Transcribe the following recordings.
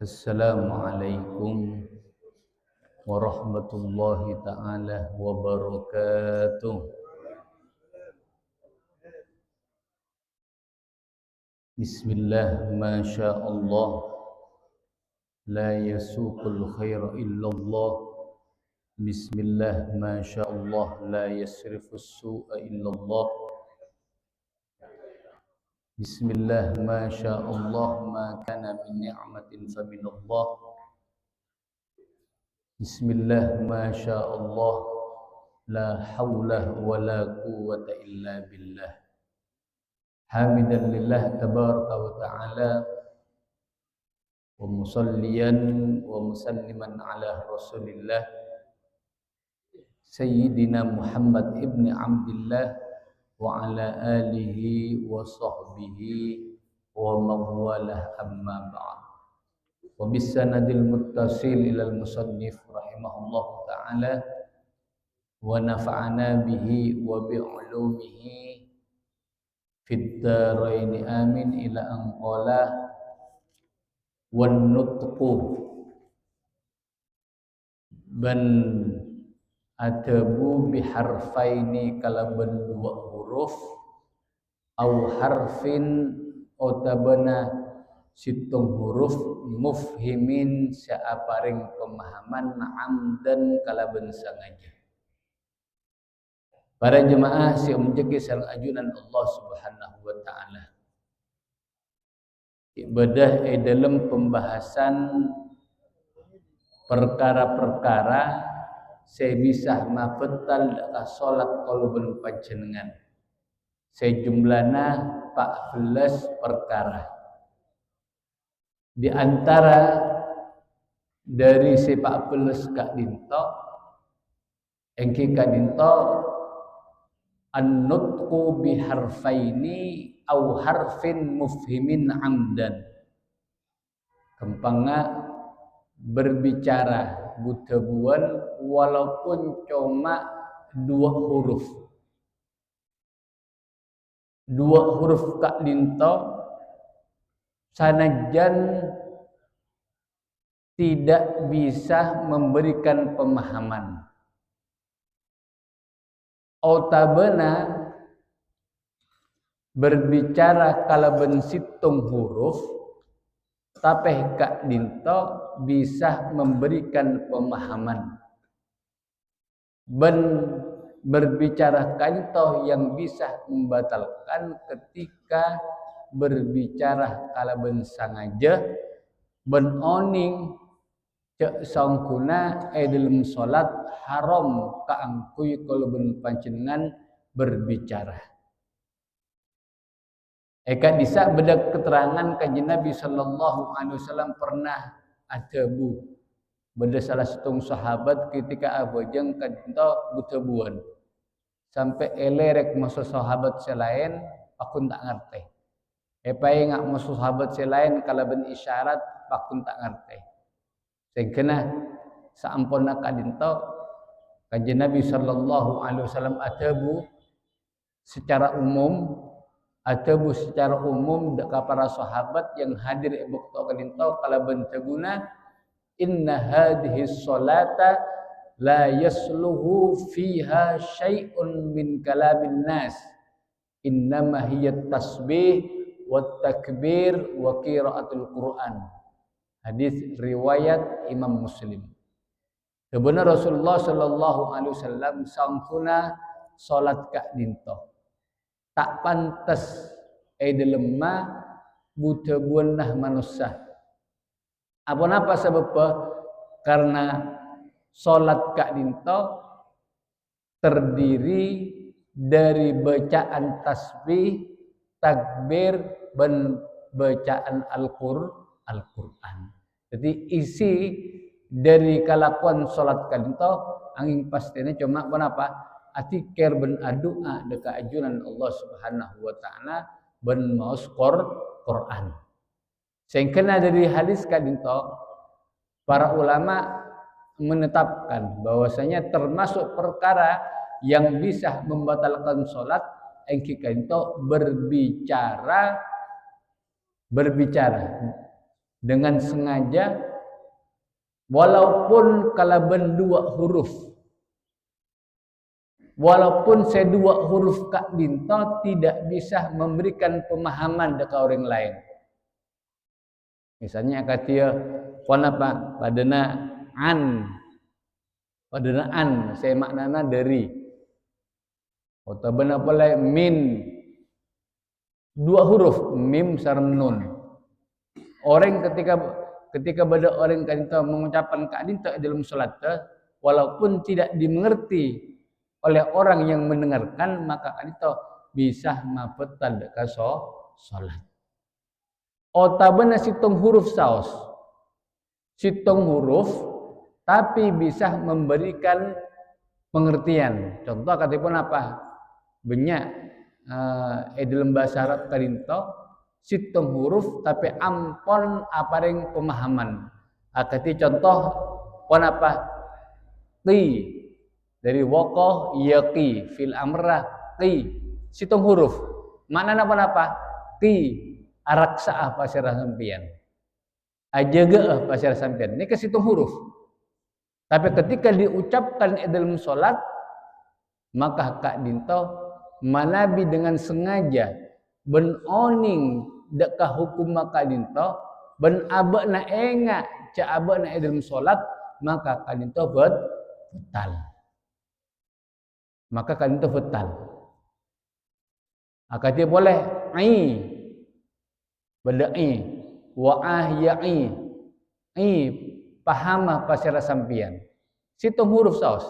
Assalamualaikum warahmatullahi ta'ala wabarakatuh. Bismillah, masya Allah, la yasuqul khaira illallah. Bismillah, masya Allah, la yasrifus su'a illallah. Bismillah, masya Allah, ma kana min ni'matin faminallah. Bismillah, masya Allah, la hawla wa la quwwata illa billah. Hamidan lillah tabaraka wa ta'ala, wa musalliyan wa musalliman ala rasulillah Sayyidina Muhammad ibn Abdillah wa ala alihi wa sahbihi wa mawalah amma ba'd. Wa bisanadil muttasil ilal musannif rahimahullah ta'ala wa nafa'ana bihi wa bi'ulumihi fid dharain amin ila an qala wan nutqu ban adabu biharfaini kalaban dua huruf au harfin otabana situng huruf mufhimin saaparing pemahaman amdan kalaban sangaja. Para jemaah si umjeki sareng ajunan Allah Subhanahu wa taala. Ibadah dalam pembahasan perkara-perkara saya bisa mabetal salat qalubun panjenengan. Sejumlahna 14 perkara. Di antara dari si 14 kak dinto engki kak dinto an-nutqu biharfaini au harfin mufhimin amdan. Kempanga berbicara butabuan walaupun cuma dua huruf kak dinto sanajan tidak bisa memberikan pemahaman. Otabena berbicara kalaban situng huruf tapi kak dinto bisa memberikan pemahaman. Ben berbicara kanto yang bisa membatalkan ketika berbicara kalaban sangaja ben oning cek sangkuna dalam salat haram kaangkuy kalaban panjenengan berbicara. Eka disa bedak keterangan kanjeng Nabi sallallahu alaihi wasallam pernah adabu beda salah satu sahabat ketika abojeng kadinto butabuan sampai elerek masa sahabat selain aku tak ngerti. Epai ngak masa sahabat selain kalaban isyarat aku tak ngerti. Sehingga saampuna kadinto kanjeng Nabi sallallahu alaihi wasallam adabu secara umum dekat para sahabat yang hadir waktu kadinto kalaban tabuna inna hadhihi sholata la yasluhu fiha syai'un min kalamin nas innama hiya tasbih wa takbir wa qiraatul Quran. Hadis riwayat Imam Muslim. Sebenarnya Rasulullah sallallahu alaihi wasallam sangkuna salat kak dinto tak pantas dalam buta buanah manusia. Apa sebabnya? Karena salat kak dinto terdiri dari bacaan tasbih, takbir, dan bacaan Al-Quran. Jadi isi dari kalakuan salat kak dinto angin pastinya cuma apa? Atikir ben adua dekat ajunan Allah Subhanahu wa taala ben maus Quran. Sehingga dari hadis kadinto para ulama menetapkan bahwasanya termasuk perkara yang bisa membatalkan sholat engki kadinto berbicara dengan sengaja walaupun kalaban dua huruf, walaupun sedua huruf kak dinto tidak bisa memberikan pemahaman dekat orang lain. Misalnya katia apa padana an, saya maknana dari atau benar pula min, dua huruf mim sareng nun. Orang ketika pada orang kadinto mengucapkan kak dinto dalam salat, walaupun tidak dimengerti oleh orang yang mendengarkan, maka kadinto bisa mabetal dekat salat. Otabana situng huruf saos, situng huruf tapi bisa memberikan pengertian. Contoh katipun apa? Banyak dalam bahasa Arab kadinto situng huruf tapi ampon aparing pemahaman. Akati contoh pon apa? Qi dari waqah yaqi fil amrah qi situng huruf. Maknana apa? Qi araksa pasirah sampian. Ajaga pasirah sampian. Ini ke situng huruf. Tapi ketika diucapkan dalam solat, maka kak dinto manabi dengan sengaja ben oning dekah hukum maka dinto ben abekna enga ca abekna dalam solat, maka kak dinto betal. Maka kak dinto betal. Akati boleh Badai wa ahya'i pahamah pasira sampian. Situng huruf saus.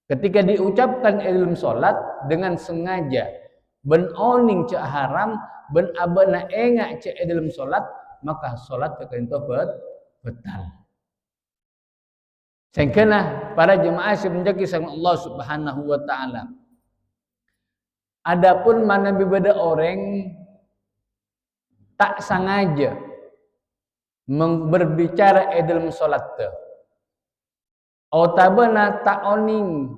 Ketika diucapkan dalam solat dengan sengaja ben oning cak haram ben abana enga cak dalam solat, maka solat terkento betal. Sehingga para jemaah semenjaki sama Allah Subhanahu wa taala. Adapun mana beda orang tak sengaja berbicara dalam solat tu. Otabana tak oning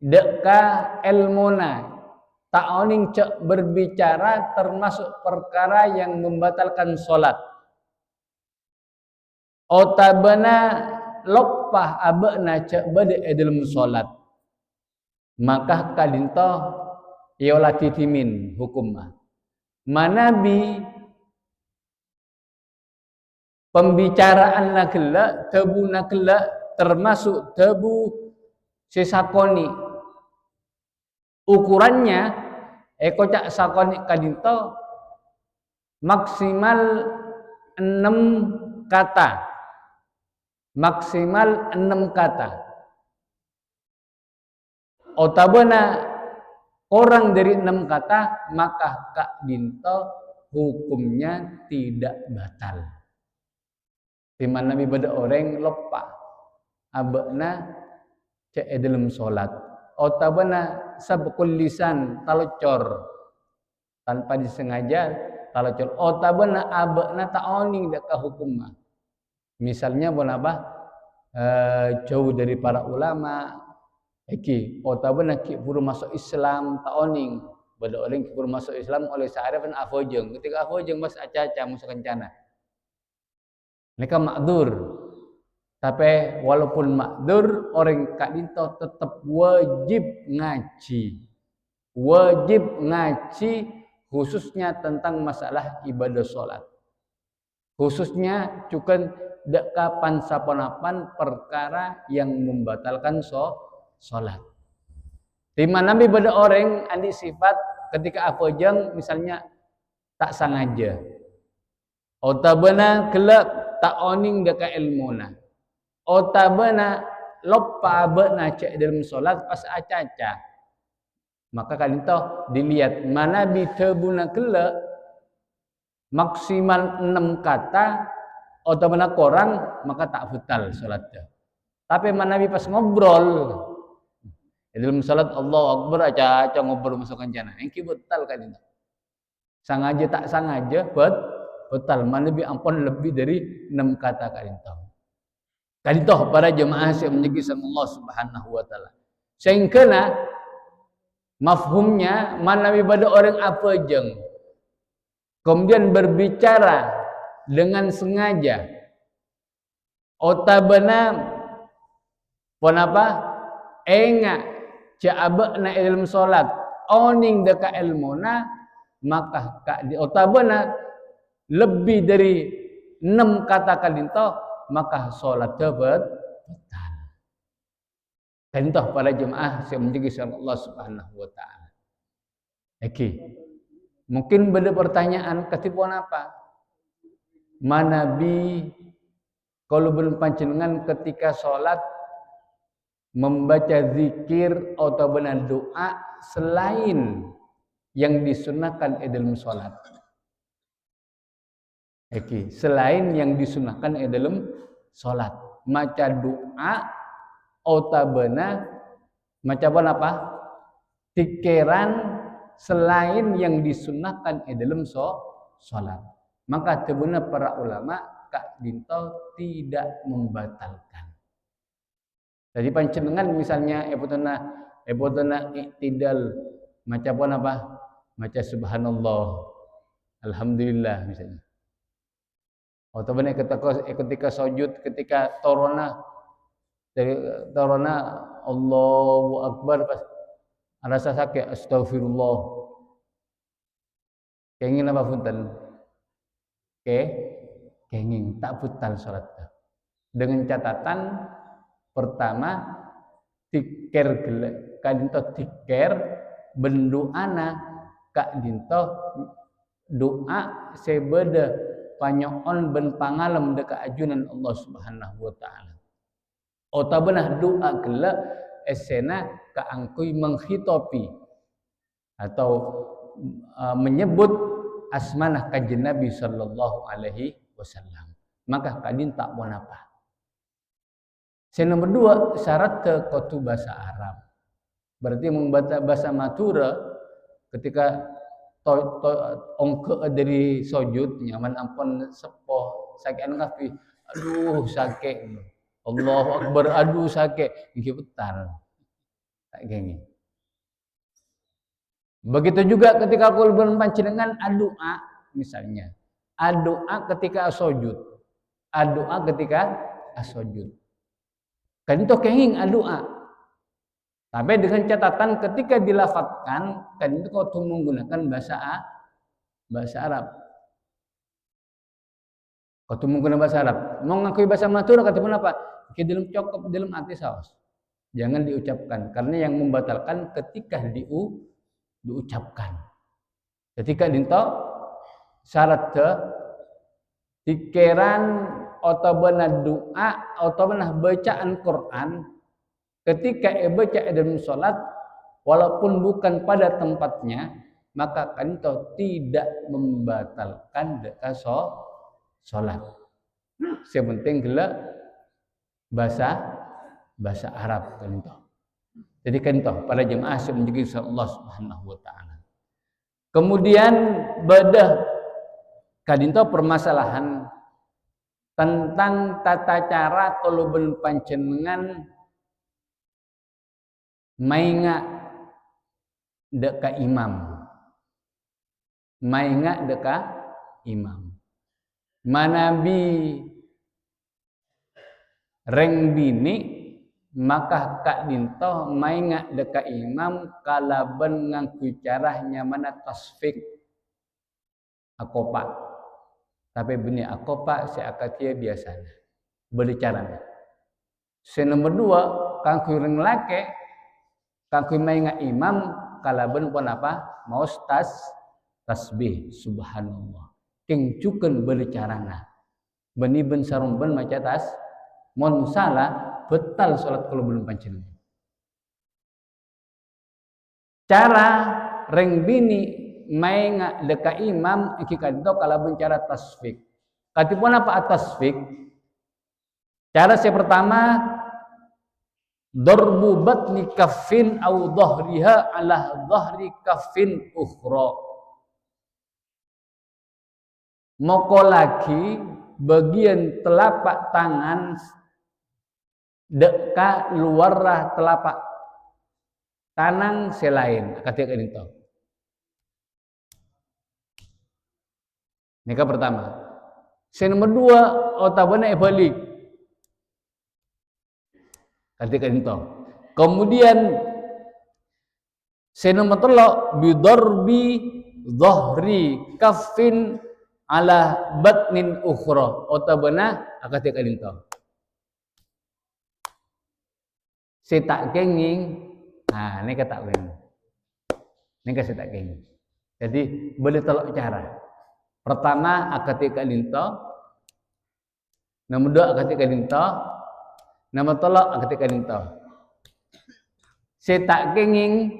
deka ilmuna tak oning cek berbicara termasuk perkara yang membatalkan solat. Otabana lopah abekna cek bade dalam solat. Maka kadinto iola titimin hukumah. Manabi pembicaraan nakela, tebu nakela termasuk tebu sesakoni. Ukurannya kocak sakoni kadinto maksimal 6 kata. Maksimal 6 kata. Otabana orang dari 6 kata, maka kak dinto hukumnya tidak batal. Di mana beda orang lupa abekna cek dalam solat. Otabana sabqul lisan talocor tanpa disengaja talocor. Otabana abekna ta'oning deka hukumnya. Misalnya apa? Jauh dari para ulama. Otabana ki puru masuk Islam taoning. Bada orang ki puru masuk Islam oleh searifan afojeng. Ketika afojeng mas acaca musuh kencana. Mereka makdur. Tapi walaupun makdur, orang kak dinto tetap wajib ngaji. Wajib ngaji khususnya tentang masalah ibadah solat. Khususnya cukan dek kapan saponapan perkara yang membatalkan solat. Di mana beda orang andi sifat ketika afojeng misalnya tak sengaja. Otabana kelak tak oning deka ilmuna. Otabana lopa abena cek dalam solat pas acaca. Maka kalian tahu dilihat mana bitebuna kelak maksimal 6 kata otabana korang maka tak batal solatnya. Tapi mana pas ngobrol dalam salat Allah Akbar aca ngobrol masuk kancana. Engki betal kan itu. Sengaja tak sengaja betal manabi ampun lebih dari 6 kata kadintoh. Kadintoh para jemaah yang menjadi Allah Subhanahu wa taala. Sehingga mafhumnya manabi pada orang apa jeng kemudian berbicara dengan sengaja otabana pon apa enga ca'abna ilmu salat oning deka ilmuna maka di otabana lebih dari 6 kata kadintoh maka salat betal. Kadintoh para jemaah yang menjadi Allah Subhanahu wa taala. Mungkin ada pertanyaan ketipuan apa? Manabi kalau belum panjenengan ketika sholat membaca zikir atau benar doa selain yang disunahkan dalam sholat. Selain yang disunahkan dalam sholat, maca doa atau benar maca apa? Tikiran selain yang disunahkan dalam sholat. Maka sebenarnya para ulama kak dinto tidak membatalkan. Jadi panjenengan misalnya epotona iktidal maca apa? Maca subhanallah, alhamdulillah misalnya. Atau benar ketika sujud, ketika torona Allahu Akbar pas rasa sakit astagfirullah. Kenging apa punten? Kenging tak butal salat. Dengan catatan pertama tikir kadinto tikir bendoana kak dinto doa sebeda panyoon ben pangalem deka ajunan Allah Subhanahu wa taala. Otabenah doa gela esena kaangkui menghitopi atau menyebut asmanah kanjeng Nabi sallallahu alaihi wasallam. Maka kadin tak mau apa. Yang nomor 2 syarat kotu bahasa Arab. Berarti membaca bahasa Madura ketika ongke dari sujud nyaman ampun sepoh sakit kafi. Aduh sakit. Allahu Akbar aduh sakit. Iki betal. Tak gini. Begitu juga ketika kulbun panjenengan doa misalnya. Doa ketika sujud. Doa ketika sujud. Kan itu kenging doa. Tapi dengan catatan ketika dilafatkan kan itu kau menggunakan bahasa Arab. Kau menggunakan bahasa Arab. Mau ngakui bahasa Madura katipun apa? Ki dalam cokop dalam hati saos. Jangan diucapkan karena yang membatalkan ketika diucapkan. Ketika dinto syarat pikiran atau benar doa atau benar bacaan Quran ketika baca dalam sholat walaupun bukan pada tempatnya maka kanto tidak membatalkan deka sholat. Sepenting gela bahasa Arab kanto. Jadi kanto para jemaah menjadi Allah Subhanahu wa taala. Kemudian badah kadinto permasalahan tentang tata cara kalau ben panjenengan mainga deka imam. Mainga deka imam. Manabi reng bini maka kak dinto mainga deka imam kalaben ngangku caranya mana tasfik akopa. Tapi benih akopa seakatia biasanya berbicara. Nomor 2 kangku reng lake kangku mainga imam kalaben pun apa mau tasbih subhanallah kengcukeun berbicarana benih ben sarung ben maca tas mon salah betal salat kalau belum panjenengan. Cara reng bini mainga deka imam iki kadto kalau bicara tasfik. Katipun apa tasfik? Cara yang pertama darbu batni kaffin au dhahriha ala dhahri kaffin ukhra. moko lagi bagian telapak tangan deka luarlah telapak tanang selain ketika itu. Ini pertama. Yang nomor dua, otabana balik ketika itu. Kemudian yang nomor telok bidarbi dhahri kaffin ala batnin ukhra otabana ketika itu. Saya tak kenging, nah ini kata kenging. Ini kasih tak kenging. Jadi boleh telok cara. Pertama ketika itu, nomor dua ketika itu, nomor telok ketika itu. Saya tak kenging,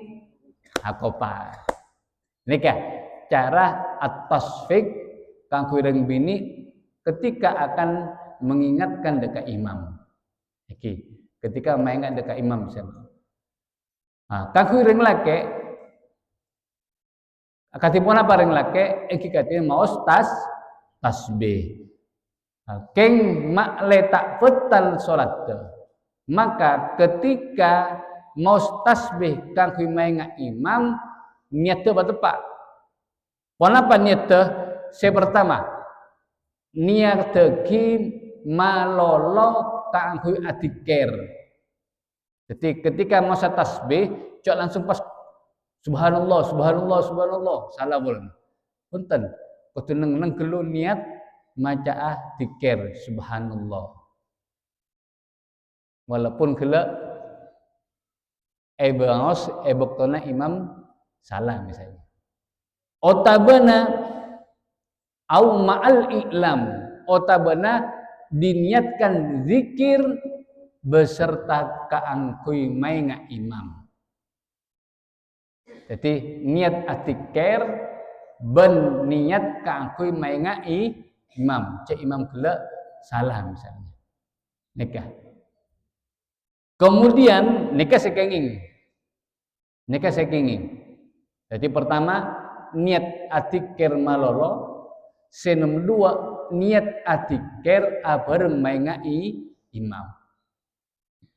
akopa. Ini kah cara at-tasfiq kang kurang bini ketika akan mengingatkan dekat imam. Iki. Ketika mengingat dekat imam misalnya. Kangku ring lake katipun apa ring lake iki katipun maos tasbih. Keng mak letak petal salat. Maka ketika maos tasbih kangku mengingat imam niat teu tepat. Kenapa niat teu? Saya pertama niat teki malolo kangku atiker. Jadi ketika masa tasbih, cok langsung pas subhanallah, subhanallah, subhanallah, salah boleh. Punten, kudu neng kelu niat maca dikir subhanallah. Walaupun kela ebangos eboktona imam salah misalnya. Otabana au ma'al i'lam. Otabana diniatkan zikir beserta kaangkui mainga imam. Jadi niat atikir ben niat kaangkui mainga imam. Cek imam gula salah misalnya. Nikah. Kemudian nikah sekenging. Nikah sekenging. Jadi pertama niat atikir malolo. Senom dua niat atikir abareng mainga imam.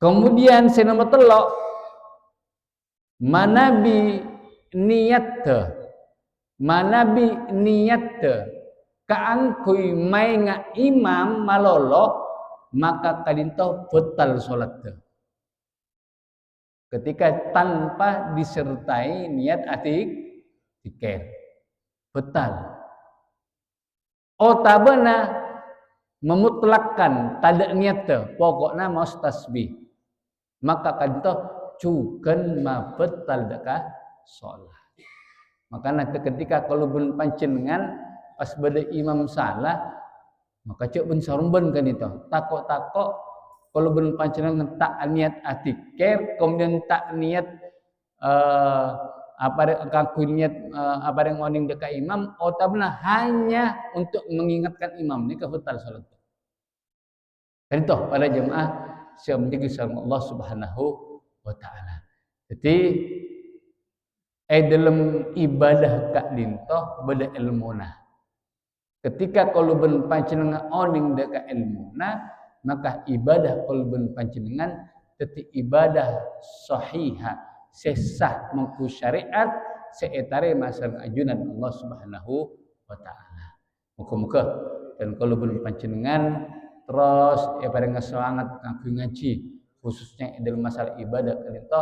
Kemudian nomor telok manabi niat kaangkui mainga imam malolo maka kadinto betal salat ketika tanpa disertai niat atikir betal. Otabana memutlakkan tidak niat pokoknya mau tasbih. Maka kadito cukan mabetal deka sholat. Maka nanti ketika kalau pun pancenengan pas beda imam salah, maka cek pun sarumben kan itu. Takok kalau pun pancenengan tak niat atikir, kemudian tak niat apa yang warning dekat imam, otabna hanya untuk mengingatkan imam ini kebetal sholat. Kan itu pada jemaah yang penting sama Allah Subhanahu wa taala. Jadi dalam ibadah kak lintoh beda ilmuna. Ketika kalau ben panjenengan oning dekat ilmuna, maka ibadah kalau ben panjenengan teti ibadah sahihah, sesah mengku syariat, seetare masang ajunan Allah Subhanahu wa taala. Muga-muga dan kalau ben panjenengan terus pada semangat ngaji khususnya dalam masalah ibadah kalito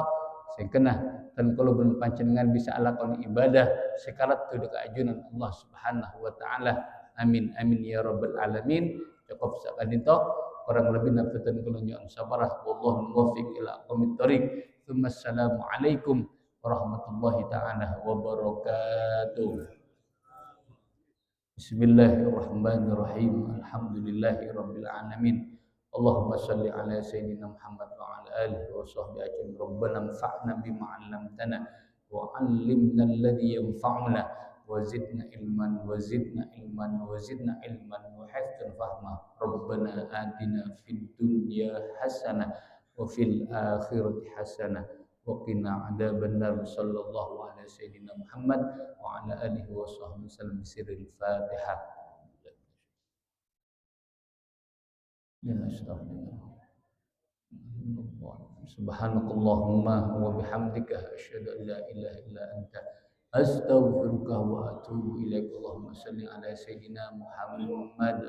sing kena dan kalau ben panjenengan bisa lakoni ibadah sekarat tu dekat ajunan Allah Subhanahu wa taala. Amin amin ya rabbal alamin. Cukup sakadito kurang lebih nafatan kula nyon sabarah wallahu muwaffiq ila aqwamit thoriq. Assalamu alaikum warahmatullahi taala wabarakatuh. Bismillahirrahmanirrahim. Alhamdulillahirabbil alamin. Allahumma shalli ala sayyidina Muhammad wa ala alihi wa sahbihi ajmain. Rabbana anfa'na bima 'allamtana wa 'allimna alladhi yanfa'una wa zidna ilman wa zidna ilman wa zidna ilman wa hifdzan fahma. Rabbana atina fid dunya hasanah wa fil akhirati hasanah wa qina adzabannar. Sallallahu ala sayyidina Muhammad wa ala alihi wa sahbihi wasallam. Sirril Fatihah. Ya astaghfirullah. Subhanakallahumma wa bihamdika asyhadu an la ilaha illa anta astaghfiruka wa atubu ilaik. Allahumma shalli ala sayyidina Muhammad.